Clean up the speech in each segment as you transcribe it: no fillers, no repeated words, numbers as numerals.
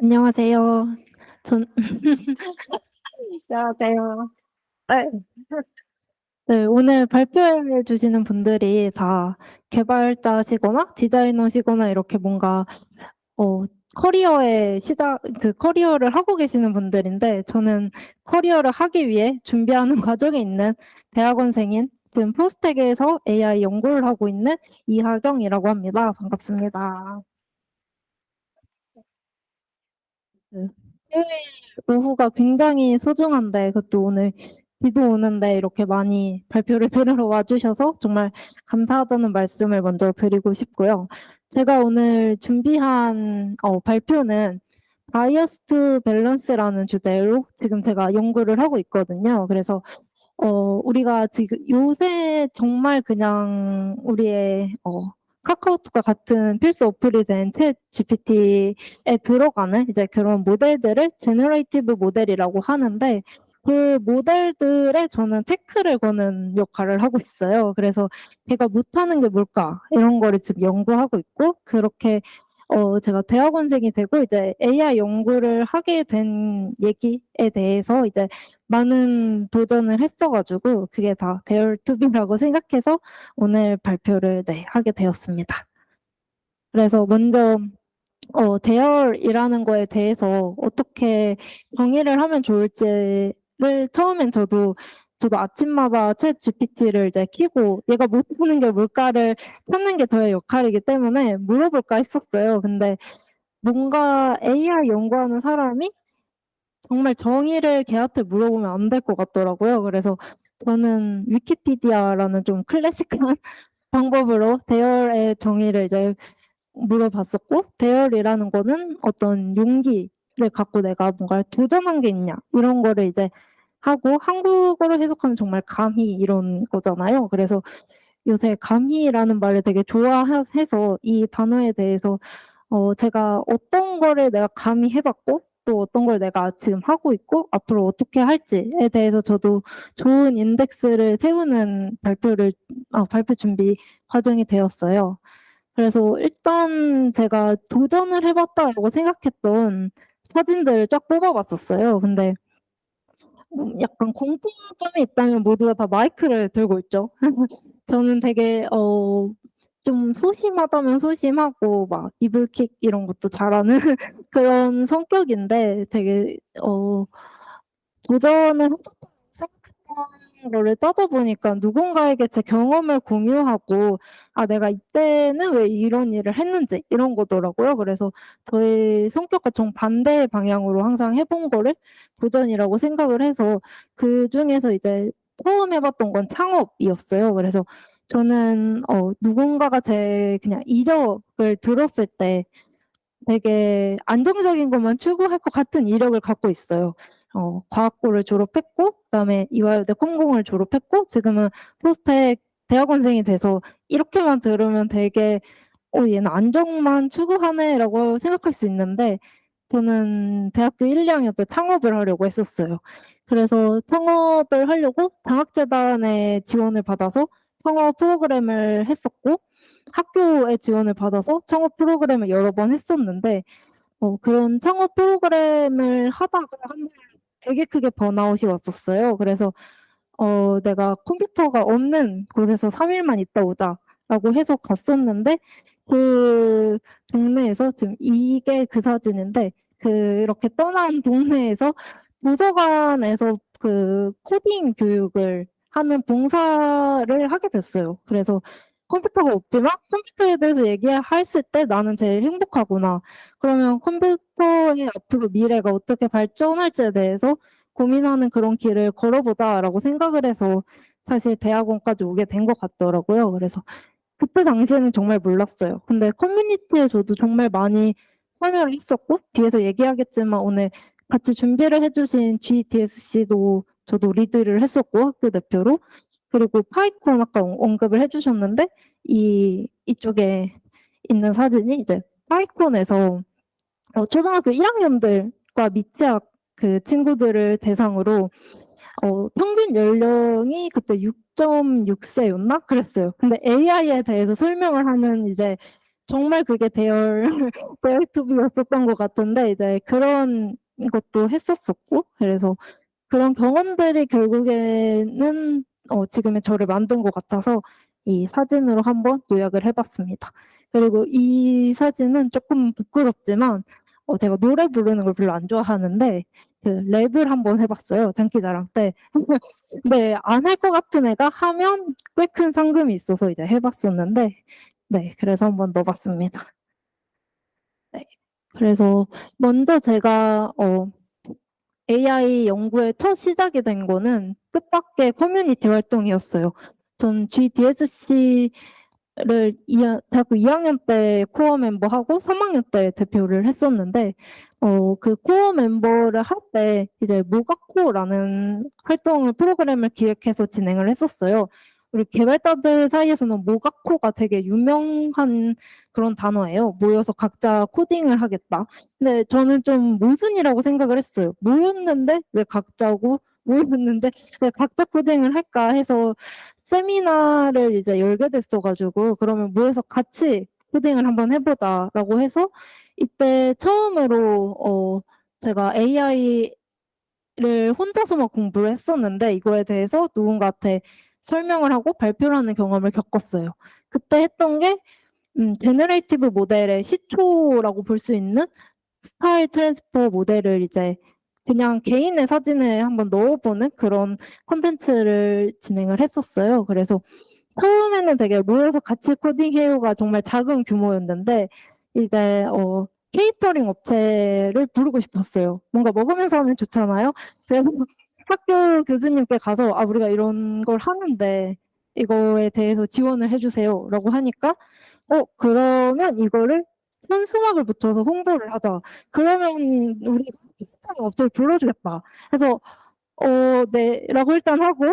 안녕하세요. 전 안녕하세요. 네. 네, 오늘 발표해 주시는 분들이 다 개발자시거나 디자이너시거나 이렇게 뭔가 어 커리어를 하고 계시는 분들인데, 저는 커리어를 하기 위해 준비하는 과정에 있는 대학원생인, 지금 포스텍에서 AI 연구를 하고 있는 이하경이라고 합니다. 반갑습니다. 네. 토요일 오후가 굉장히 소중한데, 그것도 오늘 비도 오는데 이렇게 많이 발표를 들으러 와주셔서 정말 감사하다는 말씀을 먼저 드리고 싶고요. 제가 오늘 준비한 발표는 바이어스 밸런스라는 주제로 지금 제가 연구를 하고 있거든요. 그래서 우리가 지금 요새 정말 그냥 우리의 카카오톡과 같은 필수 어플이 된 챗GPT에 들어가는 이제 그런 모델들을 제너레이티브 모델이라고 하는데, 그 모델들에 저는 태클을 거는 역할을 하고 있어요. 그래서 걔가 못하는 게 뭘까 이런 거를 지금 연구하고 있고, 그렇게 제가 대학원생이 되고 이제 AI 연구를 하게 된 얘기에 대해서 이제 많은 도전을 했어 가지고 그게 다 데얼 투비라고 생각해서 오늘 발표를 하게 되었습니다. 그래서 먼저 대열이라는 거에 대해서 어떻게 정의를 하면 좋을지를, 처음엔 저도 아침마다 챗GPT를 이제 켜고 얘가 못하는 게 뭘까를 찾는 게 저의 역할이기 때문에 물어볼까 했었어요. 근데 뭔가 AI 연구하는 사람이 정말 정의를 걔한테 물어보면 안 될 것 같더라고요. 그래서 저는 위키피디아라는 좀 클래식한 방법으로 대열의 정의를 이제 물어봤었고, 대열이라는 거는 어떤 용기를 갖고 내가 뭔가를 도전한 게 있냐 이런 거를 이제 하고, 한국어로 해석하면 정말 감히 이런 거잖아요. 그래서 요새 감히라는 말을 되게 좋아해서 이 단어에 대해서 제가 어떤 거를 내가 감히 해 봤고, 또 어떤 걸 내가 지금 하고 있고 앞으로 어떻게 할지에 대해서 저도 좋은 인덱스를 세우는 발표 준비 과정이 되었어요. 그래서 일단 제가 도전을 해 봤다라고 생각했던 사진들을 쫙 뽑아 봤었어요. 근데 약간 공통점이 있다면 모두가 다 마이크를 들고 있죠. 저는 되게 좀 소심하다면 소심하고 막 이불킥 이런 것도 잘하는 그런 성격인데, 되게 도전을 했었다고 생각했던 거를 따져보니까 누군가에게 제 경험을 공유하고 '아 내가 이때는 왜 이런 일을 했는지.' 이런 거더라고요. 그래서 저의 성격과 정반대의 방향으로 항상 해본 거를 도전이라고 생각을 해서, 그중에서 이제 처음 해 봤던 건 창업이었어요. 그래서 저는 누군가가 제 그냥 이력을 들었을 때 되게 안정적인 것만 추구할 것 같은 이력을 갖고 있어요. 과학고를 졸업했고 그다음에 이화여대 컴공을 졸업했고 지금은 포스텍 대학원생이 돼서, 이렇게만 들으면 되게 '얘는 안정만 추구하네.'라고 생각할 수 있는데, 저는 대학교 1, 2학년 때 창업을 하려고 했었어요. 그래서 창업을 하려고 장학재단에 지원을 받아서 창업 프로그램을 했었고, 학교에 지원을 받아서 창업 프로그램을 여러 번 했었는데, 그런 창업 프로그램을 하다가 한 번 되게 크게 번아웃이 왔었어요. 그래서 "내가 컴퓨터가 없는 곳에서 3 일만 있다 오자."라고 해서 갔었는데, 그 동네에서 지금 이게 그 사진인데, 그렇게 떠난 동네에서 도서관에서 그 코딩 교육을 하는 봉사를 하게 됐어요. 그래서 컴퓨터가 없지만 컴퓨터에 대해서 얘기했을 때 '나는 제일 행복하구나. 그러면 컴퓨터의 앞으로 미래가 어떻게 발전할지에 대해서 고민하는 그런 길을 걸어보자.'라고 생각을 해서 사실 대학원까지 오게 된 것 같더라고요. 그래서 그때 당시에는 정말 몰랐어요. 근데 커뮤니티에 저도 정말 많이 참여를 했었고, 뒤에서 얘기하겠지만 오늘 같이 준비를 해 주신 GDSC도 저도 리드를 했었고 학교 대표로. 그리고 파이콘 아까 언급을 해 주셨는데, 이쪽에 있는 사진이 이제 파이콘에서 초등학교 1 학년들과 미취학 그 친구들을 대상으로 평균 연령이 그때 6.6 세였나 그랬어요. 근데 AI에 대해서 설명을 하는 이제 정말 그게 대열 대열 투비였었던 것 같은데 이제 그런 것도 했었었고 그래서 그런 경험들이 결국에는 지금의 저를 만든 것 같아서 이 사진으로 한번 요약을 해 봤습니다. 그리고 이 사진은 쪼끔 부끄럽지만 제가 노래 부르는 걸 별로 안 좋아하는데 그 랩을 한번 해 봤어요, 장기자랑 때. 네. 안 할 것 같은 애가 하면 꽤 큰 상금이 있어서 이제 해 봤었는데 네 그래서 한번 넣어 봤습니다. 네. 그래서 먼저 제가 AI 연구의 첫 시작이 된 거는 뜻밖의 커뮤니티 활동이었어요. 전 GDSC를 대학교 2 학년 때 코어 멤버하고 3 학년 때 대표를 했었는데 그 코어 멤버를 할 때 이제 모가코라는 활동을 프로그램을 기획해서 진행을 했었어요. 우리 개발자들 사이에서는 모가코가 되게 유명한 그런 단어예요. 모여서 각자 코딩을 하겠다. 근데 저는 좀 모순이라고 생각을 했어요. 모였는데 왜 각자고 모였는데 왜 각자 코딩을 할까 해서 세미나를 이제 열게 됐어 가지고 "그러면 모여서 같이 코딩을 한번 해 보자."라고 해서 이때 처음으로 제가 AI를 혼자서만 공부를 했었는데 이거에 대해서 누군가한테 설명을 하고 발표를 하는 경험을 겪었어요. 그때 했던 게 제너레이티브 모델의 시초라고 볼 수 있는 스타일 트랜스퍼 모델을 이제 그냥 개인의 사진에 한번 넣어 보는 그런 콘텐츠를 진행을 했었어요. 그래서 처음에는 되게 모여서 같이 코딩해요가 정말 작은 규모였는데 이제 케이터링 업체를 부르고 싶었어요. 뭔가 먹으면서 하면 좋잖아요. 그래서 학교 교수님께 가서 "아 우리가 이런 걸 하는데 이거에 대해서 지원을 해 주세요."라고 하니까 그러면 이거를 현수막을 붙여서 홍보를 하자. 그러면 우리가 케이터링 업체를 불러주겠다." 해서 "네."라고 일단 하고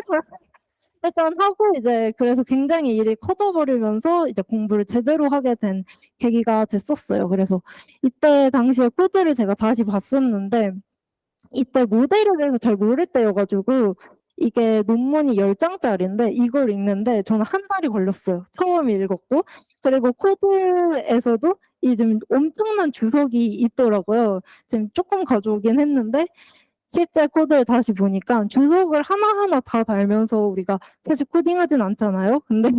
이제 그래서 굉장히 일이 커져 버리면서 이제 공부를 제대로 하게 된 계기가 됐었어요. 그래서 이때 당시에 코드를 제가 다시 봤었는데 이때 모델에 대해서 잘 모를 때여 가지고 이게 논문이 10 장짜리인데 이걸 읽는데 저는 한 달이 걸렸어요. 처음 읽었고 그리고 코드에서도 이 좀 엄청난 주석이 있더라고요. 지금 쪼끔 가져오긴 했는데 실제 코드를 다시 보니까 주석을 하나하나 다 달면서 우리가 사실 코딩하진 않잖아요. 근데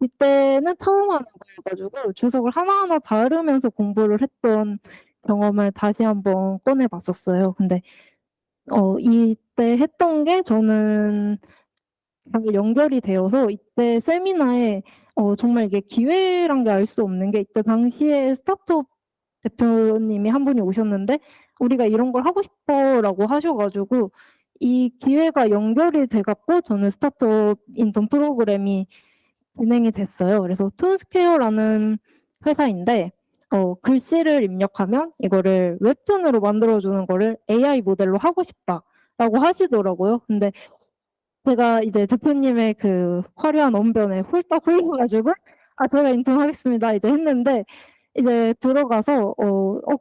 이때는 처음 하는 거여 가지고 주석을 하나하나 다르면서 공부를 했던 경험을 다시 한번 꺼내 봤었어요. 근데 이때 했던 게 저는 잘 연결이 되어서 이때 세미나에 정말 이게 기회란 게 알 수 없는 게 이때 당시에 스타트업 대표님이 한 분이 오셨는데 "우리가 이런 걸 하고 싶어."라고 하셔 가지고 이 기회가 연결이 돼 갖고 저는 스타트업 인턴 프로그램이 진행이 됐어요. 그래서 툰스퀘어라는 회사인데 글씨를 입력하면 이거를 웹툰으로 만들어 주는 거를 "AI 모델로 하고 싶다."라고 하시더라고요. 근데 제가 이제 대표님의 그 화려한 언변에 홀딱 홀려 가지고 "아 제가 인턴하겠습니다." 이제 했는데 이제 들어가서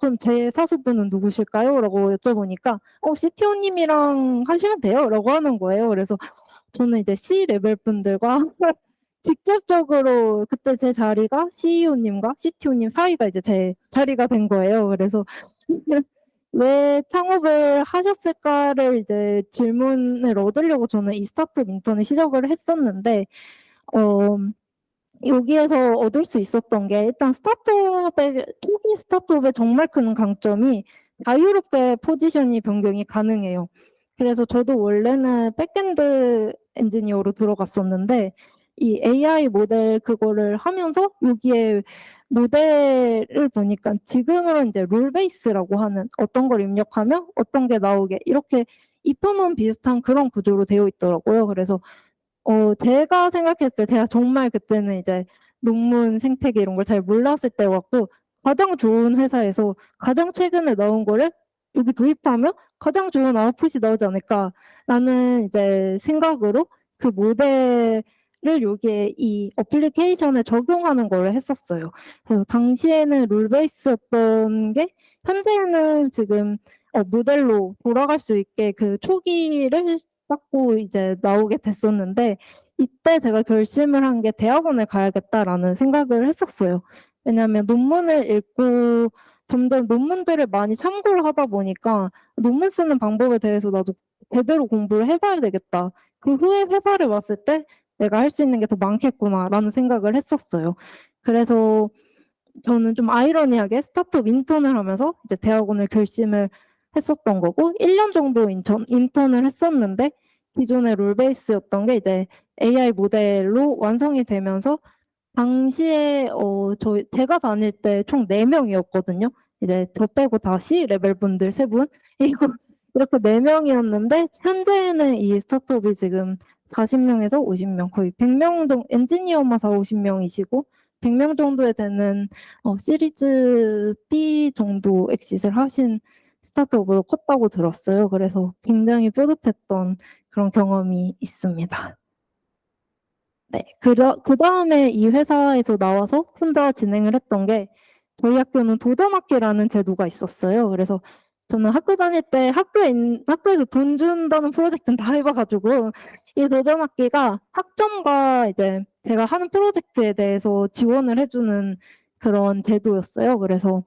그럼 제 사수분은 누구실까요?"라고 여쭤보니까 CTO 님이랑 하시면 돼요."라고 하는 거예요. 그래서 저는 이제 C 레벨 분들과 직접적으로 그때 제 자리가 CEO 님과 CTO 님 사이가 이제 제 자리가 된 거예요. 그래서 "왜 창업을 하셨을까?"를 이제 질문을 얻으려고 저는 이 스타트업 인턴을 시작을 했었는데 어 여기에서 얻을 수 있었던 게 일단 스타트업의 초기 스타트업의 정말 큰 강점이 자유롭게 포지션이 변경이 가능해요. 그래서 저도 원래는 백엔드 엔지니어로 들어갔었는데 이 AI 모델 그거를 하면서 여기에 모델을 보니까 지금은 이제 룰 베이스라고 하는 어떤 걸 입력하면 어떤 게 나오게 이렇게 입부문 비슷한 그런 구조로 되어 있더라고요. 그래서 제가 생각했을 때 제가 정말 그때는 이제 논문 생태계 이런 걸 잘 몰랐을 때여 갖고 '가장 좋은 회사에서 가장 최근에 나온 거를 여기 도입하면 가장 좋은 아웃풋이 나오지 않을까.'라는 이제 생각으로 그 모델을 여기에 이 애플리케이션에 적용하는 거를 했었어요. 그래서 당시에는 룰 베이스였던 게 현재는 지금 모델로 돌아갈 수 있게 그 초기를 쌓고 이제 나오게 됐었는데 이때 제가 결심을 한 게 '대학원을 가야겠다.'라는 생각을 했었어요. 왜냐하면 논문을 읽고 점점 논문들을 많이 참고를 하다 보니까 '논문 쓰는 방법에 대해서 나도 제대로 공부를 해 봐야 되겠다. 그 후에 회사를 왔을 때 내가 할 수 있는 게 더 많겠구나.'라는 생각을 했었어요. 그래서 저는 좀 아이러니하게 스타트업 인턴을 하면서 이제 대학원을 결심을 했었던 거고, 1년 정도 인턴을 했었는데 기존의 롤 베이스였던 게 이제 AI 모델로 완성이 되면서, 당시에 제가 다닐 때 총 4 명이었거든요. 이제 저 빼고 다 C 레벨 분들 3 분 이거 이렇게 4 명이었는데, 현재는 이 스타트업이 지금 40 명에서 50명, 거의 100명 정도, 엔지니어만 40-50 명이시고 100명 정도에 되는 시리즈 B 정도 엑싯을 하신 스타트업으로 컸다고 들었어요. 그래서 굉장히 뿌듯했던 그런 경험이 있습니다. 네. 그다음에 이 회사에서 나와서 혼자 진행을 했던 게, 저희 학교는 도전학기라는 제도가 있었어요. 그래서 저는 학교 다닐 때 학교에서 돈 준다는 프로젝트는 다 해봐 가지고, 이 도전학기가 학점과 이제 제가 하는 프로젝트에 대해서 지원을 해 주는 그런 제도였어요. 그래서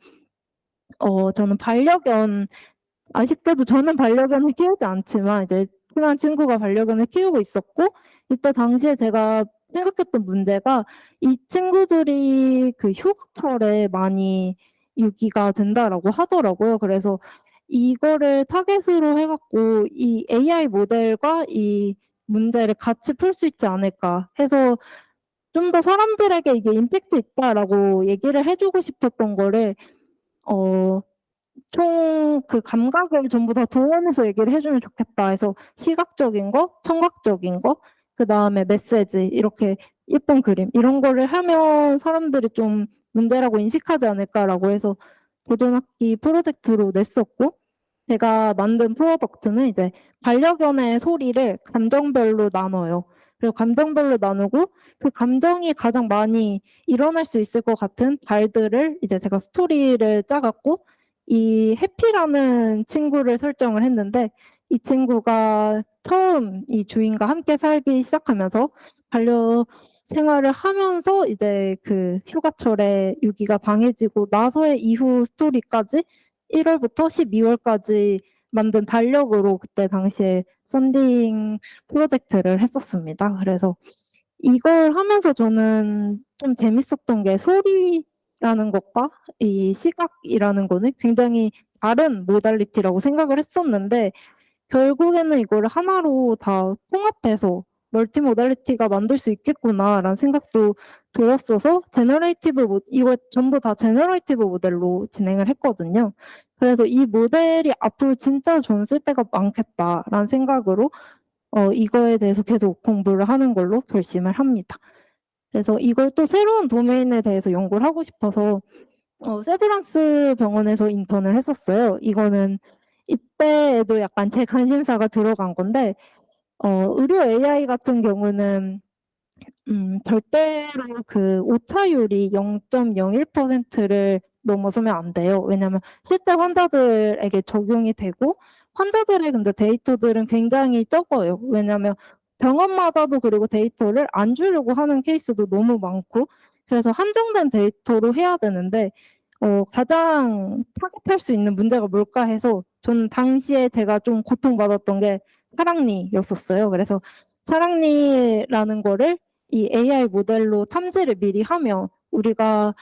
저는 반려견, 아쉽게도 저는 반려견을 키우지 않지만 이제 친한 친구가 반려견을 키우고 있었고, 이때 당시에 제가 생각했던 문제가, 이 친구들이 그 휴가철에 많이 유기가 된다라고 하더라고요. 그래서 이거를 타겟으로 해 갖고 이 AI 모델과 이 문제를 같이 풀 수 있지 않을까 해서, 좀 더 사람들에게 이게 임팩트 있다라고 얘기를 해 주고 싶었던 거를 어 총 그 감각을 전부 다 동원해서 얘기를 해 주면 좋겠다 해서, 시각적인 거, 청각적인 거, 그다음에 메시지, 이렇게 예쁜 그림, 이런 거를 하면 사람들이 좀 '문제라고 인식하지 않을까.'라고 해서 고등학기 프로젝트로 냈었고, 제가 만든 프로덕트는 이제 반려견의 소리를 감정별로 나눠요. 그리고 감정별로 나누고, 그 감정이 가장 많이 일어날 수 있을 것 같은 말들을 이제 제가 스토리를 짜 갖고, 이 해피라는 친구를 설정을 했는데, 이 친구가 처음 이 주인과 함께 살기 시작하면서 반려 생활을 하면서 이제 그 휴가철에 유기가 당해지고 나서의 이후 스토리까지 1 월부터 12 월까지 만든 달력으로 그때 당시에 펀딩 프로젝트를 했었습니다. 그래서 이걸 하면서 저는 좀 재밌었던 게, 소리라는 것과 이 시각이라는 거는 굉장히 다른 모달리티라고 생각을 했었는데, 결국에는 이거를 하나로 다 통합해서 '멀티 모달리티가 만들 수 있겠구나.'라는 생각도 들었어서, 이거 전부 다 제너레이티브 모델로 진행을 했거든요. 그래서 '이 모델이 앞으로 진짜 전 쓸 데가 많겠다.'라는 생각으로 이거에 대해서 계속 공부를 하는 걸로 결심을 합니다. 그래서 이걸 또 새로운 도메인에 대해서 연구를 하고 싶어서 세브란스 병원에서 인턴을 했었어요. 이거는 이때에도 약간 제 관심사가 들어간 건데, 의료 AI 같은 경우는 절대로 그 오차율이 0.01%를 넘어서면 안 돼요. 왜냐하면 실제 환자들에게 적용이 되고, 환자들의 근데 데이터들은 굉장히 적어요. 왜냐하면 병원마다도, 그리고 데이터를 안 주려고 하는 케이스도 너무 많고, 그래서 한정된 데이터로 해야 되는데, 가장 타겟할 수 있는 문제가 뭘까 해서, 저는 당시에 제가 좀 고통받았던 게 사랑니였었어요. 그래서 사랑니라는 거를 이 AI 모델로 탐지를 미리 하면, 우리가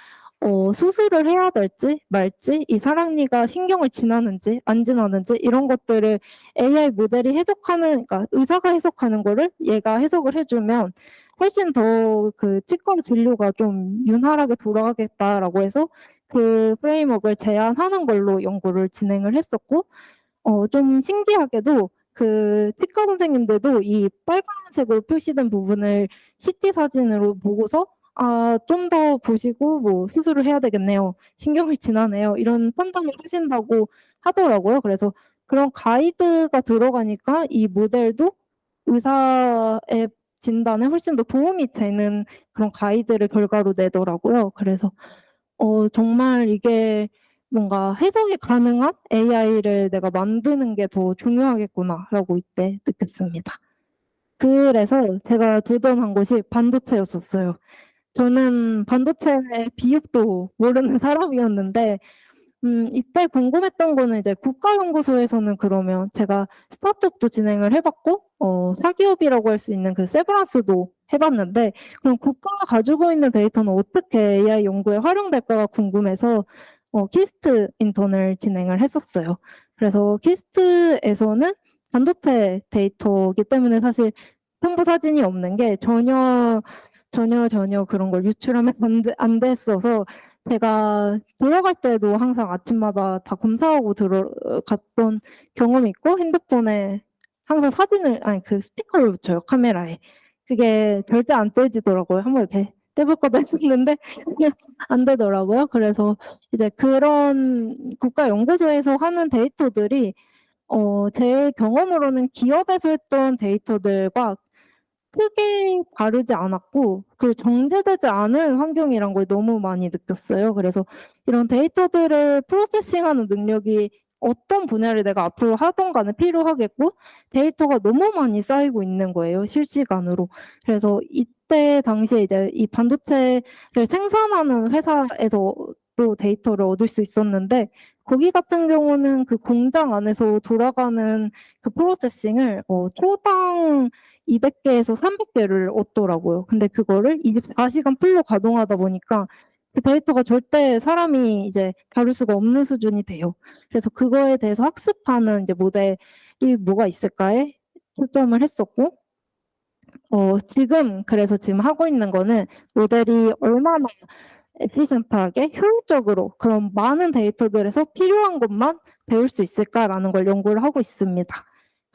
수술을 해야 될지 말지, 이 사랑니가 신경을 지나는지 안 지나는지, 이런 것들을 AI 모델이 해석하는, 그러니까 의사가 해석하는 거를 얘가 해석을 해 주면 훨씬 더 그 치과 진료가 좀 윤활하게 돌아가겠다라고 해서, 그 프레임워크를 제안하는 걸로 연구를 진행을 했었고, 좀 신기하게도 그 치과 선생님들도 이 빨간색으로 표시된 부분을 CT 사진으로 보고서 '아, 좀 더 보시고 뭐 수술을 해야 되겠네요. 신경을 지나네요.' 이런 판단을 하신다고 하더라고요. 그래서 그런 가이드가 들어가니까 이 모델도 의사의 진단에 훨씬 더 도움이 되는 그런 가이드를 결과로 내더라고요. 그래서 정말 이게 뭔가 '해석이 가능한 AI를 내가 만드는 게 더 중요하겠구나.'라고 이때 느꼈습니다. 그래서 제가 도전한 곳이 반도체였었어요. 저는 반도체 비육도 모르는 사람이었는데 이때 궁금했던 거는 이제 국가연구소에서는 그러면 제가 스타트업도 진행을 해봤고, 사기업이라고 할 수 있는 그 세브란스도 해봤는데, 그럼 국가가 가지고 있는 데이터는 어떻게 AI 연구에 활용될까가 궁금해서, 키스트 인턴을 진행을 했었어요. 그래서 키스트에서는 반도체 데이터이기 때문에 사실 첨부 사진이 없는 게 전혀 그런 걸 유출하면 안 됐어서 제가 들어갈 때도 항상 아침마다 다 검사하고 들어갔던 경험이 있고 핸드폰에 항상 사진을 아니 그 스티커를 붙여요 카메라에. 그게 절대 안 떼지더라고요. 한번 이렇게 떼볼 거다 했었는데 안 되더라고요. 그래서 이제 그런 국가연구소에서 하는 데이터들이 제 경험으로는 기업에서 했던 데이터들과 크게 다르지 않았고 그 정제되지 않은 환경이란 걸 너무 많이 느꼈어요. 그래서 이런 데이터들을 프로세싱하는 능력이 어떤 분야를 내가 앞으로 하던 간에 필요하겠고 데이터가 너무 많이 쌓이고 있는 거예요. 실시간으로. 그래서 이때 당시에 이제 이 반도체를 생산하는 회사에서도 데이터를 얻을 수 있었는데 거기 같은 경우는 그 공장 안에서 돌아가는 그 프로세싱을 초당 200개에서 300개를 얻더라고요. 근데 그거를 24시간 풀로 가동하다 보니까 그 데이터가 절대 사람이 이제 다룰 수가 없는 수준이 돼요. 그래서 그거에 대해서 학습하는 이제 모델이 뭐가 있을까에 초점을 했었고, 그래서 지금 하고 있는 거는 모델이 얼마나 에피션트하게 효율적으로 그런 많은 데이터들에서 필요한 것만 배울 수 있을까라는 걸 연구를 하고 있습니다.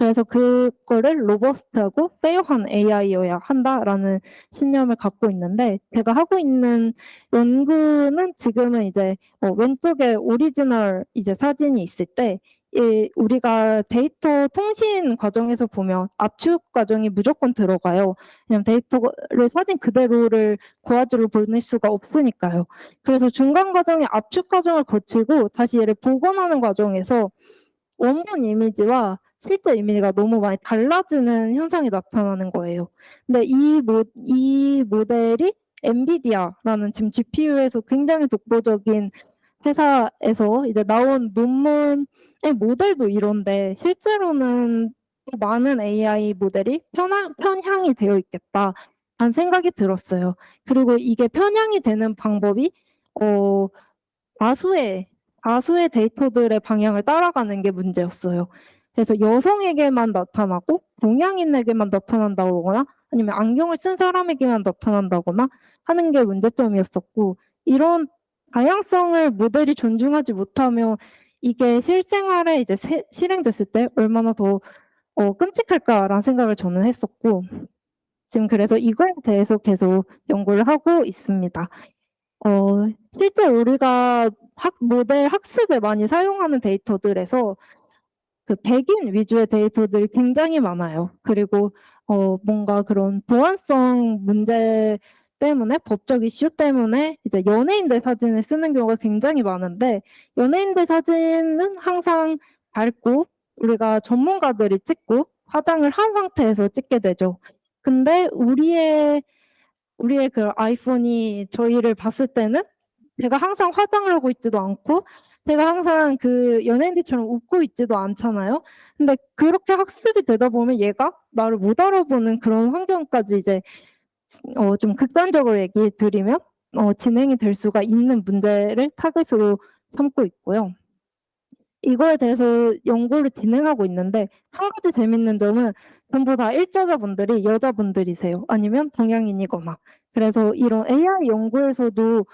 그래서 그거를 로버스트하고 페어한 AI여야 한다라는 신념을 갖고 있는데 제가 하고 있는 연구는 지금은 이제 왼쪽에 오리지널 이제 사진이 있을 때 우리가 데이터 통신 과정에서 보면 압축 과정이 무조건 들어가요. 그냥 데이터를 사진 그대로를 고화질로 보낼 수가 없으니까요. 그래서 중간 과정에 압축 과정을 거치고 다시 얘를 복원하는 과정에서 원본 이미지와 실제 이미지가 너무 많이 달라지는 현상이 나타나는 거예요. 근데 이 모델이 엔비디아라는 지금 GPU에서 굉장히 독보적인 회사에서 이제 나온 논문의 모델도 이런데 실제로는 많은 AI 모델이 편향이 되어 있겠다라는 생각이 들었어요. 그리고 이게 편향이 되는 방법이 어, 다수의 데이터들의 방향을 따라가는 게 문제였어요. 그래서 여성에게만 나타나고 동양인에게만 나타난다거나 아니면 안경을 쓴 사람에게만 나타난다거나 하는 게 문제점이었었고 이런 다양성을 모델이 존중하지 못하면 이게 실생활에 이제 실행됐을 때 얼마나 더 끔찍할까라는 생각을 저는 했었고 지금 그래서 이거에 대해서 계속 연구를 하고 있습니다. 실제 우리가 모델 학습에 많이 사용하는 데이터들에서 그 백인 위주의 데이터들이 굉장히 많아요. 그리고 뭔가 그런 보안성 문제 때문에 법적 이슈 때문에 이제 연예인들 사진을 쓰는 경우가 굉장히 많은데 연예인들 사진은 항상 밝고 우리가 전문가들이 찍고 화장을 한 상태에서 찍게 되죠. 근데 우리의 그 아이폰이 저희를 봤을 때는 제가 항상 화장을 하고 있지도 않고 제가 항상 그 연예인들처럼 웃고 있지도 않잖아요. 근데 그렇게 학습이 되다 보면 얘가 나를 못 알아보는 그런 환경까지 이제 좀 극단적으로 얘기 드리면 진행이 될 수가 있는 문제를 타겟으로 삼고 있고요. 이거에 대해서 연구를 진행하고 있는데 한 가지 재밌는 점은 전부 다 일자자분들이 여자분들이세요. 아니면 동양인이거나. 그래서 이런 AI 연구에서도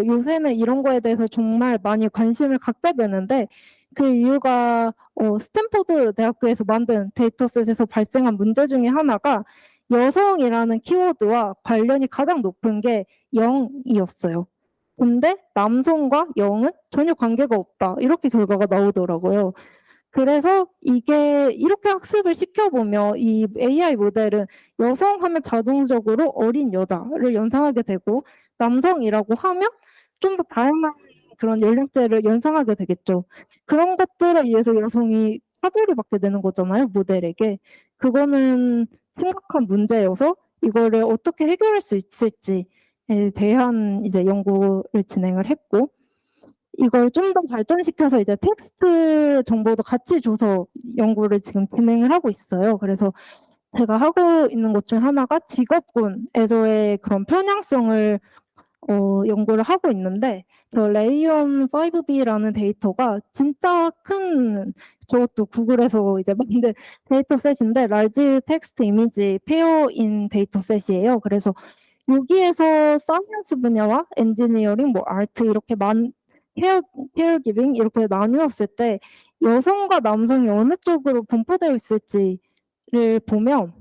요새는 이런 거에 대해서 정말 많이 관심을 갖게 되는데 그 이유가 스탠포드 대학교에서 만든 데이터셋에서 발생한 문제 중에 하나가 여성이라는 키워드와 관련이 가장 높은 게 0이었어요. 근데 남성과 영은 전혀 관계가 없다. 이렇게 결과가 나오더라고요. 그래서 이게 이렇게 학습을 시켜보면 이 AI 모델은 여성 하면 자동적으로 어린 여자를 연상하게 되고 남성이라고 하면 좀 더 다양한 그런 연령대를 연상하게 되겠죠. 그런 것들에 의해서 여성이 차별을 받게 되는 거잖아요, 모델에게. 그거는 심각한 문제여서 이거를 어떻게 해결할 수 있을지 대한 이제 연구를 진행을 했고, 이걸 좀 더 발전시켜서 이제 텍스트 정보도 같이 줘서 연구를 지금 진행을 하고 있어요. 그래서 제가 하고 있는 것 중 하나가 직업군에서의 그런 편향성을 연구를 하고 있는데, 저 레이온 5B라는 데이터가 진짜 큰, 저것도 구글에서 이제 만든 데이터셋인데, large text image pair in 데이터셋이에요. 그래서 여기에서 사이언스 분야와 엔지니어링, 뭐 아트 이렇게 케어기빙 이렇게 나누었을 때 여성과 남성이 어느 쪽으로 분포되어 있을지를 보면,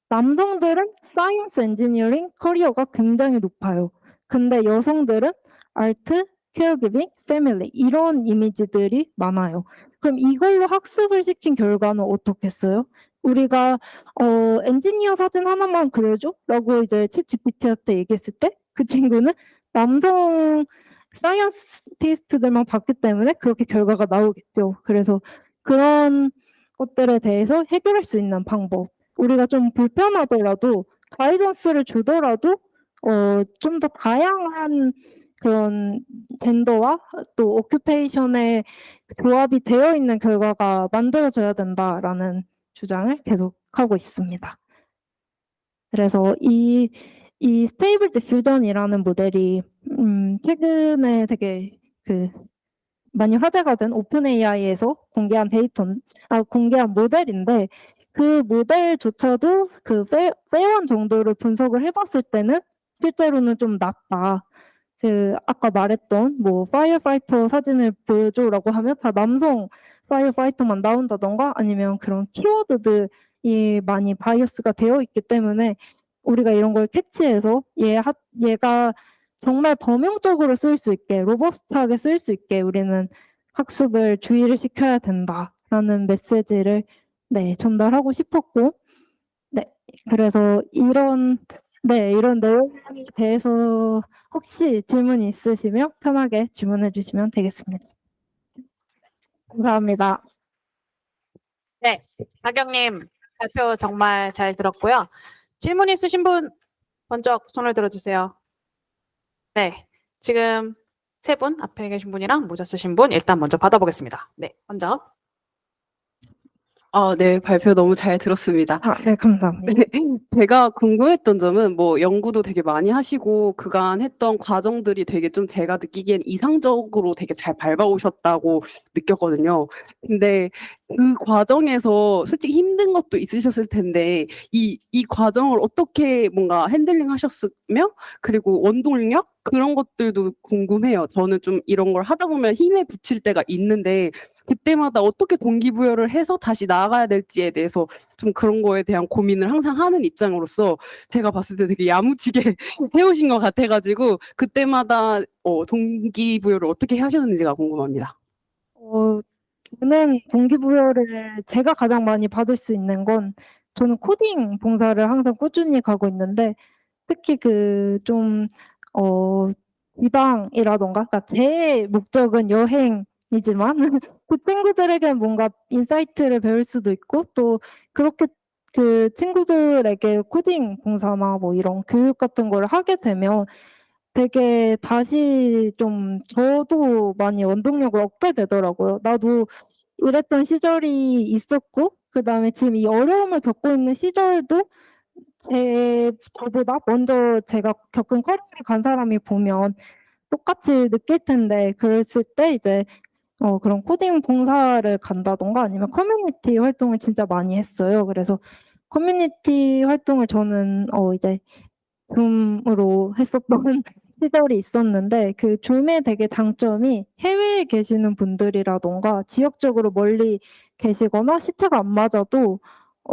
남성들은 사이언스 엔지니어링 커리어가 굉장히 높아요. 근데 여성들은 아트, 케어기빙, 패밀리 이런 이미지들이 많아요. 그럼 이걸로 학습을 시킨 결과는 어떻겠어요? 우리가 엔지니어 사진 하나만 그려줘? 라고 이제 챗 GPT한테 얘기했을 때 그 친구는 남성 사이언티스트들만 봤기 때문에 그렇게 결과가 나오겠죠. 그래서 그런 것들에 대해서 해결할 수 있는 방법, 우리가 좀 불편하더라도 가이던스를 주더라도 좀 더 다양한 그런 젠더와 또 오큐페이션의 조합이 되어 있는 결과가 만들어져야 된다라는 주장을 계속하고 있습니다. 그래서 이 스테이블 디퓨전이라는 모델이 최근에 되게 많이 화제가 된 오픈 AI에서 공개한 모델인데, 그 모델조차도 그 회원 정도를 분석을 해봤을 때는 실제로는 좀 낮다. 아까 말했던 뭐 파이어파이터 사진을 보여줘라고 하면 다 남성 파이어파이터만 나온다던가, 아니면 그런 키워드들이 많이 바이어스가 되어 있기 때문에 우리가 이런 걸 캐치해서 얘가 정말 범용적으로 쓸 수 있게, 로버스트하게 쓸 수 있게 우리는 학습을 주의를 시켜야 된다라는 메시지를 전달하고 싶었고, 그래서 이런 내용에 대해서 혹시 질문이 있으시면 편하게 질문해 주시면 되겠습니다. 감사합니다. 네, 박영님 발표 정말 잘 들었고요. 질문 있으신 분 먼저 손을 들어주세요. 네, 지금 3분 앞에 계신 분이랑 모자 쓰신 분 일단 먼저 받아보겠습니다. 네, 먼저. 네, 발표 너무 잘 들었습니다. 네, 감사합니다. 제가 궁금했던 점은 뭐 연구도 되게 많이 하시고 그간 했던 과정들이 되게 좀 제가 느끼기엔 이상적으로 되게 잘 밟아오셨다고 느꼈거든요. 근데 그 과정에서 솔직히 힘든 것도 있으셨을 텐데 이 과정을 어떻게 뭔가 핸들링 하셨으며, 그리고 원동력? 그런 것들도 궁금해요. 저는 좀 이런 걸 하다 보면 힘에 부칠 때가 있는데 그때마다 어떻게 동기부여를 해서 다시 나아가야 될지에 대해서 좀 그런 거에 대한 고민을 항상 하는 입장으로서 제가 봤을 때 되게 야무지게 해오신 것 같아가지고 그때마다 동기부여를 어떻게 하셨는지가 궁금합니다. 저는 동기부여를 제가 가장 많이 받을 수 있는 건, 저는 코딩 봉사를 항상 꾸준히 가고 있는데, 특히 지방이라던가, 그러니까 제 목적은 여행이지만 그 친구들에게 뭔가 인사이트를 배울 수도 있고, 또 그렇게 그 친구들에게 코딩 봉사나 뭐 이런 교육 같은 걸 하게 되면 되게 다시 좀 저도 많이 원동력을 얻게 되더라고요. 나도 이랬던 시절이 있었고, 그다음에 지금 이 어려움을 겪고 있는 시절도 저보다 먼저 제가 겪은 커리어를 간 사람이 보면 똑같이 느낄 텐데, 그랬을 때 이제 그런 코딩 봉사를 간다던가 아니면 커뮤니티 활동을 진짜 많이 했어요. 그래서 커뮤니티 활동을 저는 이제 줌으로 했었던 시절이 있었는데, 그 줌의 되게 장점이 해외에 계시는 분들이라던가 지역적으로 멀리 계시거나 시차가 안 맞아도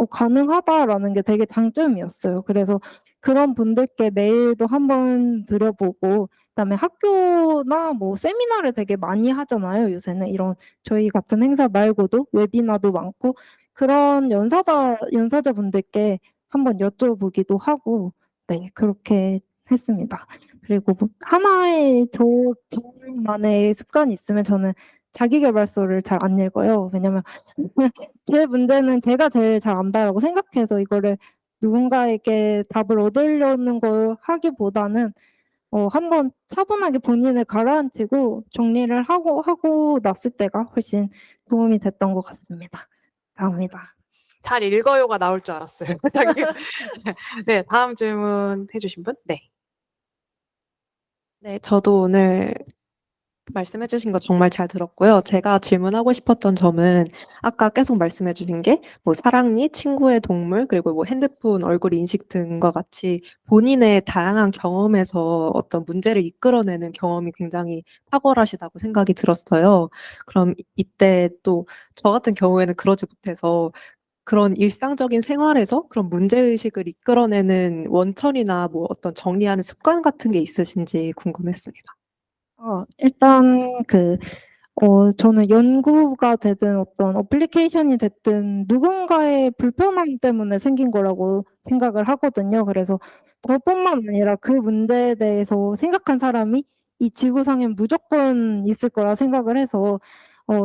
가능하다라는 게 되게 장점이었어요. 그래서 그런 분들께 메일도 한번 드려보고, 그다음에 학교나 뭐 세미나를 되게 많이 하잖아요. 요새는 이런 저희 같은 행사 말고도 웨비나도 많고, 그런 연사자분들께 한번 여쭤보기도 하고, 그렇게 했습니다. 그리고 뭐 하나의 저만의 습관이 있으면 저는 자기계발서를 잘 안 읽어요. 왜냐면 제 문제는 제가 제일 잘 안다라고 생각해서 이거를 누군가에게 답을 얻으려는 걸 하기보다는 한번 차분하게 본인을 가라앉히고 정리를 하고 났을 때가 훨씬 도움이 됐던 것 같습니다. 감사합니다. 잘 읽어요가 나올 줄 알았어요. 네, 다음 질문 해주신 분. 네. 네, 저도 오늘 말씀해 주신 거 정말 잘 들었고요. 제가 질문하고 싶었던 점은 아까 계속 말씀해 주신 게 뭐 사랑니, 친구의 동물, 그리고 뭐 핸드폰 얼굴 인식 등과 같이 본인의 다양한 경험에서 어떤 문제를 이끌어내는 경험이 굉장히 탁월하시다고 생각이 들었어요. 그럼 이때 또 저 같은 경우에는 그러지 못해서 그런 일상적인 생활에서 그런 문제의식을 이끌어내는 원천이나 뭐 어떤 정리하는 습관 같은 게 있으신지 궁금했습니다. 일단 저는 연구가 되든 어떤 어플리케이션이 됐든 누군가의 불편함 때문에 생긴 거라고 생각을 하거든요. 그래서 저뿐만 아니라 그 문제에 대해서 생각한 사람이 이 지구상엔 무조건 있을 거라 생각을 해서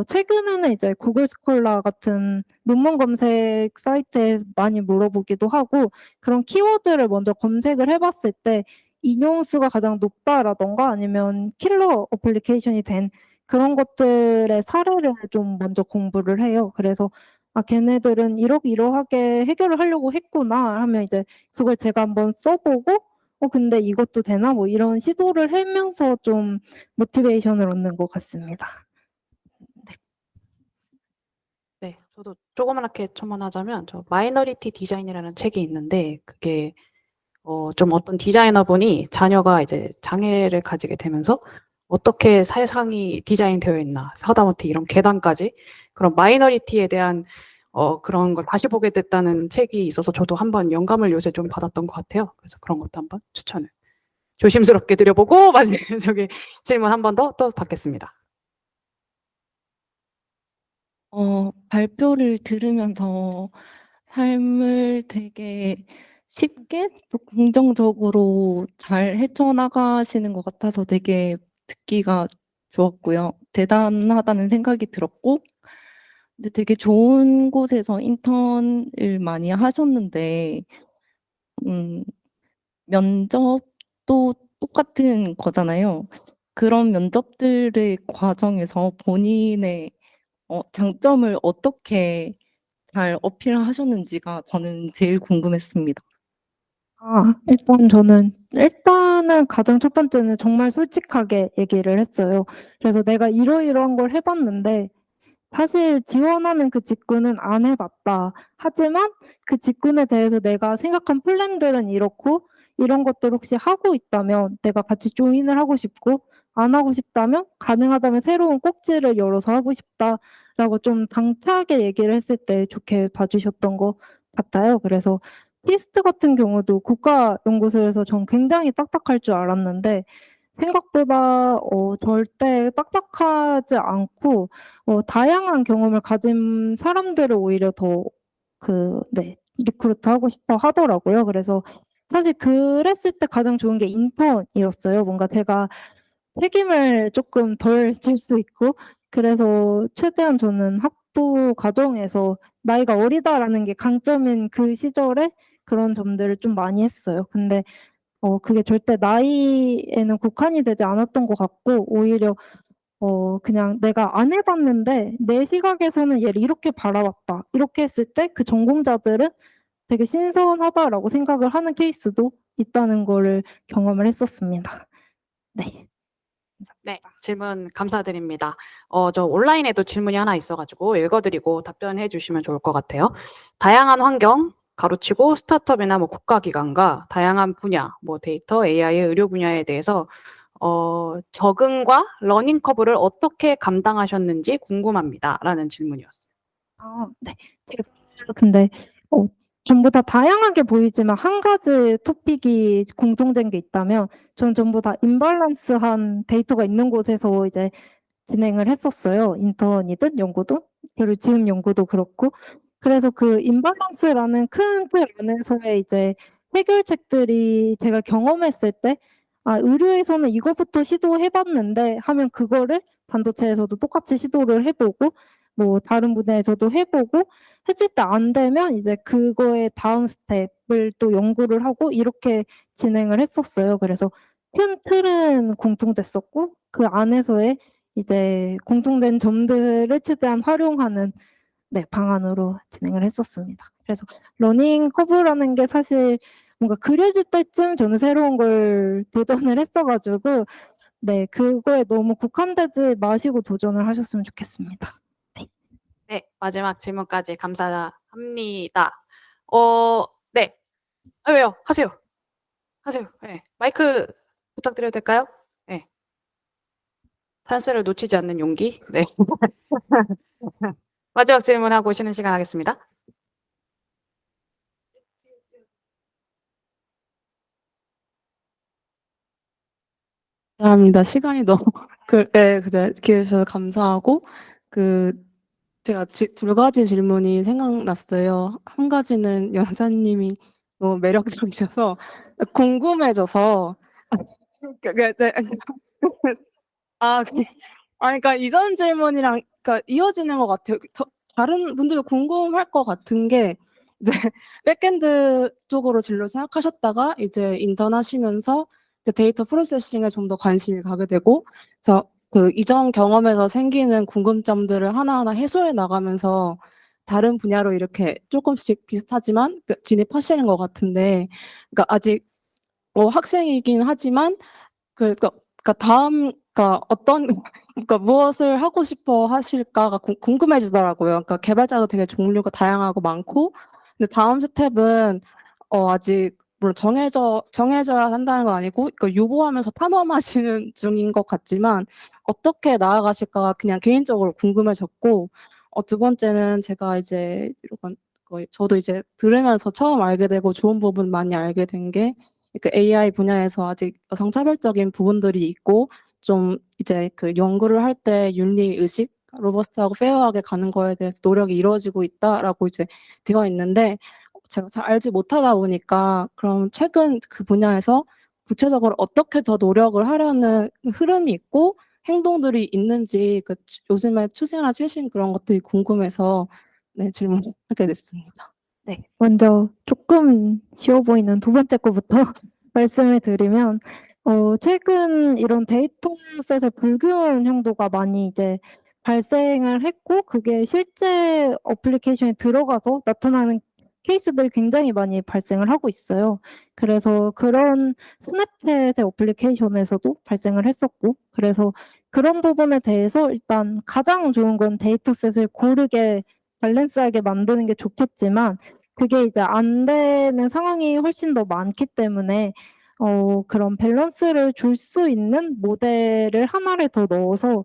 최근에는 이제 구글 스콜라 같은 논문 검색 사이트에 많이 물어보기도 하고 그런 키워드를 먼저 검색을 해 봤을 때 인용수가 가장 높다라든가 아니면 킬러 어플리케이션이 된 그런 것들의 사례를 좀 먼저 공부를 해요. 그래서 '아 걔네들은 이러이러하게 해결을 하려고 했구나.' 하면 이제 그걸 제가 한번 써 보고 '근데 이것도 되나?' 뭐 이런 시도를 하면서 좀 모티베이션을 얻는 것 같습니다. 네, 저도 조그맣게 첨언하자면 저 마이너리티 디자인이라는 책이 있는데 그게 좀 어떤 디자이너분이 자녀가 이제 장애를 가지게 되면서 어떻게 세상이 디자인되어 있나 하다못해 이런 계단까지 그런 마이너리티에 대한 그런 걸 다시 보게 됐다는 책이 있어서 저도 한번 영감을 요새 좀 받았던 것 같아요. 그래서 그런 것도 한번 추천을 조심스럽게 드려보고 저기 질문 한 번 더 또 받겠습니다. 발표를 들으면서 삶을 되게 쉽게 또 긍정적으로 잘 헤쳐나가시는 것 같아서 되게 듣기가 좋았고요. 대단하다는 생각이 들었고 근데 되게 좋은 곳에서 인턴을 많이 하셨는데 음 면접도 똑같은 거잖아요. 그런 면접들의 과정에서 본인의 장점을 어떻게 잘 어필하셨는지가 저는 제일 궁금했습니다. 일단은 가장 첫 번째는 정말 솔직하게 얘기를 했어요. 그래서 "내가 이러이러한 걸 해 봤는데 사실 지원하는 그 직군은 안 해 봤다. 하지만 그 직군에 대해서 내가 생각한 플랜들은 이렇고 이런 것들 혹시 하고 있다면 내가 같이 조인을 하고 싶고 안 하고 싶다면 가능하다면 새로운 꼭지를 열어서 하고 싶다."라고 좀 당차게 얘기를 했을 때 좋게 봐 주셨던 것 같아요. 그래서 티스트 같은 경우도 국가연구소에서 전 굉장히 딱딱할 줄 알았는데 생각보다 절대 딱딱하지 않고 다양한 경험을 가진 사람들을 오히려 더 리크루트하고 싶어 하더라고요. 그래서 사실 그랬을 때 가장 좋은 게 인턴이었어요. 뭔가 제가 책임을 쪼끔 덜 질 수 있고 그래서 최대한 저는 학부 과정에서 '나이가 어리다.'라는 게 강점인 그 시절에 그런 점들을 좀 많이 했어요. 근데 그게 절대 나이에는 국한이 되지 않았던 것 같고 오히려 그냥 '내가 안 해 봤는데 내 시각에서는 얘를 이렇게 바라봤다.' 이렇게 했을 때 그 전공자들은 되게 '신선하다.'라고 생각을 하는 케이스도 있다는 거를 경험을 했었습니다. 네. 네, 질문 감사드립니다. 저 온라인에도 질문이 하나 있어 가지고 읽어 드리고 답변해 주시면 좋을 것 같아요. 다양한 환경 가로치고 스타트업이나 뭐 국가기관과 다양한 분야, 뭐 데이터, AI, 의료 분야에 대해서 적응과 러닝 커브를 어떻게 감당하셨는지 궁금합니다.'라는 질문이었어요. 네. 제가 근데 전부 다 다양하게 보이지만 한 가지 토픽이 공통된 게 있다면 저는 전부 다 임밸런스한 데이터가 있는 곳에서 이제 진행을 했었어요. 인턴이든 연구든. 그리고 지금 연구도 그렇고. 그래서 그 임밸런스라는 큰 틀 안에서의 이제 해결책들이 제가 경험했을 때 '아 의료에서는 이거부터 시도해 봤는데.' 하면 그거를 반도체에서도 똑같이 시도를 해 보고 뭐 다른 분야에서도 해 보고 했을 때 안 되면 이제 그거의 다음 스텝을 또 연구를 하고 이렇게 진행을 했었어요. 그래서 큰 틀은 공통됐었고 그 안에서의 이제 공통된 점들을 최대한 활용하는 네, 방안으로 진행을 했었습니다. 그래서 러닝 커브라는 게 사실 뭔가 그려질 때쯤 저는 새로운 걸 도전을 했어가지고 네, 그거에 너무 국한되지 마시고 도전을 하셨으면 좋겠습니다. 네, 마지막 질문까지 감사합니다. 네. 왜요? 하세요. 하세요. 네. 마이크 부탁드려도 될까요? 네. 찬스를 놓치지 않는 용기. 네. 마지막 질문하고 쉬는 시간 하겠습니다. 감사합니다. 시간이 너무 기회 주셔서 감사하고 제가 두 가지 질문이 생각났어요. 한 가지는 연사님이 너무 매력적이셔서 궁금해져서 네. 그러니까 이전 질문이랑 그러니까 이어지는 것 같아요. 다른 분들도 궁금할 것 같은 게 이제 백엔드 쪽으로 진로 생각하셨다가 이제 인턴 하시면서 이제 데이터 프로세싱에 좀 더 관심이 가게 되고 그래서 그 이전 경험에서 생기는 궁금점들을 하나하나 해소해 나가면서 다른 분야로 이렇게 조금씩 비슷하지만 진입하시는 것 같은데 그러니까 아직 학생이긴 하지만 그러니까 어떤 그러니까 무엇을 하고 싶어 하실까가 궁금해지더라고요. 그러니까 개발자도 되게 종류가 다양하고 많고 근데 다음 스텝은 아직 물론 정해져야 한다는 건 아니고 그러니까 유보하면서 탐험하시는 중인 것 같지만 어떻게 나아가실까가 그냥 개인적으로 궁금해졌고 두 번째는 제가 이제 저도 이제 들으면서 처음 알게 되고 좋은 부분 많이 알게 된 게 그 AI 분야에서 아직 성차별적인 부분들이 있고 좀 이제 그 연구를 할 때 윤리 의식, 로버스트하고 페어하게 가는 거에 대해서 노력이 이루어지고 있다라고 이제 되어 있는데 제가 잘 알지 못하다 보니까 그럼 최근 그 분야에서 구체적으로 어떻게 더 노력을 하려는 흐름이 있고 행동들이 있는지 요즘에 추세나 최신 그런 것들이 궁금해서 네, 질문하게 됐습니다. 네, 먼저 조금 쉬워 보이는 두 번째 거부터 말씀을 드리면, 최근 이런 데이터셋의 불균 형도가 많이 이제 발생을 했고, 그게 실제 어플리케이션에 들어가서 나타나는 케이스들이 굉장히 많이 발생을 하고 있어요. 그래서 그런 스냅챗의 어플리케이션에서도 발생을 했었고, 그래서 그런 부분에 대해서 일단 가장 좋은 건 데이터셋을 고르게 밸런스하게 만드는 게 좋겠지만, 그게 이제 안 되는 상황이 훨씬 더 많기 때문에 그런 밸런스를 줄 수 있는 모델을 하나를 더 넣어서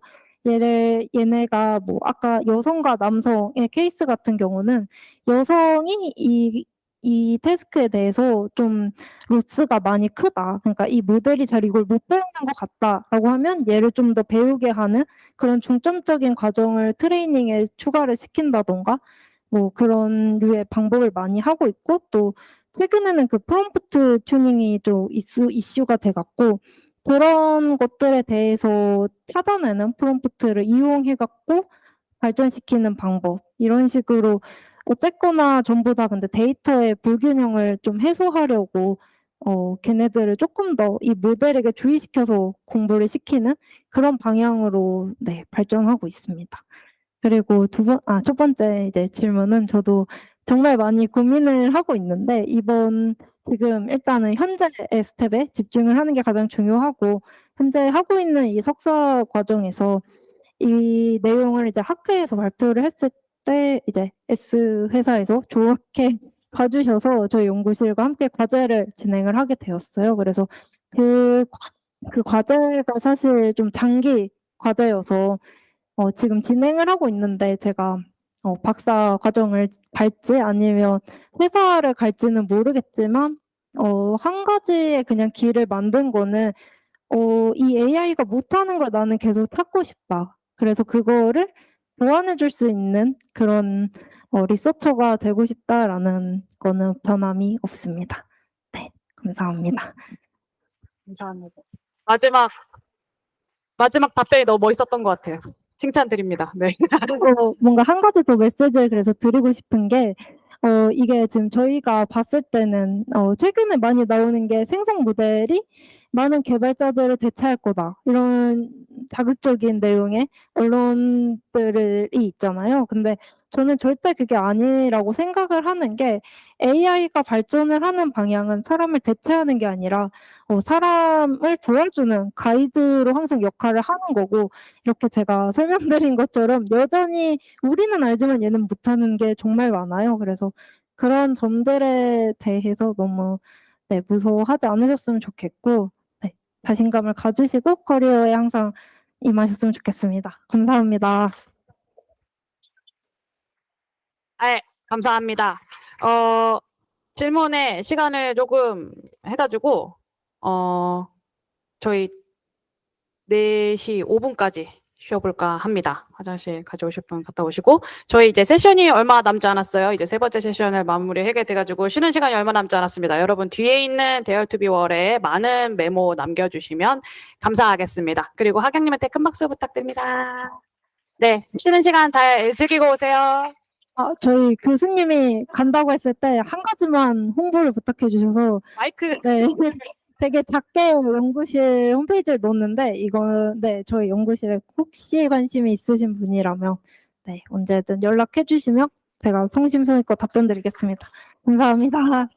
얘네가 뭐 아까 여성과 남성의 케이스 같은 경우는 여성이 이 태스크에 대해서 좀 로스가 많이 크다. 그러니까 이 모델이 잘 이걸 못 배우는 것 같다라고 하면 얘를 좀 더 배우게 하는 그런 중점적인 과정을 트레이닝에 추가를 시킨다던가 뭐 그런 류의 방법을 많이 하고 있고 또 최근에는 그 프롬프트 튜닝이 좀 이슈가 돼 갖고 그런 것들에 대해서 찾아내는 프롬프트를 이용해 갖고 발전시키는 방법 이런 식으로 어쨌거나 전부 다 근데 데이터의 불균형을 좀 해소하려고 걔네들을 조금 더 이 모델에게 주의시켜서 공부를 시키는 그런 방향으로 네, 발전하고 있습니다. 그리고 첫 번째 이제 질문은 저도 정말 많이 고민을 하고 있는데 지금 일단은 현재의 스텝에 집중을 하는 게 가장 중요하고 현재 하고 있는 이 석사 과정에서 이 내용을 이제 학회에서 발표를 했을 때 이제 S 회사에서 좋게 봐주셔서 저희 연구실과 함께 과제를 진행을 하게 되었어요. 그래서 그 과제가 사실 좀 장기 과제여서 지금 진행을 하고 있는데 제가 박사 과정을 갈지 아니면 회사를 갈지는 모르겠지만 한 가지의 그냥 길을 만든 거는 이 AI가 못하는 걸 나는 계속 찾고 싶다. 그래서 그거를 보완해 줄 수 있는 그런 리서처가 되고 싶다라는 거는 변함이 없습니다. 네, 감사합니다. 감사합니다. 마지막 답변이 너무 멋있었던 것 같아요. 칭찬드립니다. 네. 그리고 뭔가 한 가지 더 메시지를 그래서 드리고 싶은 게 이게 지금 저희가 봤을 때는 최근에 많이 나오는 게 생성 모델이 많은 개발자들을 대체할 거다. 이런 자극적인 내용의 언론들이 있잖아요. 근데 저는 절대 그게 아니라고 생각을 하는 게 AI가 발전을 하는 방향은 사람을 대체하는 게 아니라 사람을 도와주는 가이드로 항상 역할을 하는 거고 이렇게 제가 설명드린 것처럼 여전히 우리는 알지만 얘는 못하는 게 정말 많아요. 그래서 그런 점들에 대해서 너무 네, 무서워하지 않으셨으면 좋겠고 네, 자신감을 가지시고 커리어에 항상 임하셨으면 좋겠습니다. 감사합니다. 네, 감사합니다. 질문에 시간을 조금 해가지고, 저희 4시 5분까지 쉬어볼까 합니다. 화장실 가져오실 분 갔다 오시고, 저희 이제 세션이 얼마 남지 않았어요. 이제 3번째 세션을 마무리하게 돼가지고 쉬는 시간이 얼마 남지 않았습니다. 여러분 뒤에 있는 데어투비월에 많은 메모 남겨주시면 감사하겠습니다. 그리고 하경님한테 큰 박수 부탁드립니다. 네, 쉬는 시간 잘 즐기고 오세요. 저희 교수님이 간다고 했을 때 한 가지만 홍보를 부탁해 주셔서 마이크. 네, 되게 작게 연구실 홈페이지에 넣었는데 이거 네, 저희 연구실에 혹시 관심이 있으신 분이라면 네, 언제든 연락해 주시면 제가 성심성의껏 답변 드리겠습니다. 감사합니다.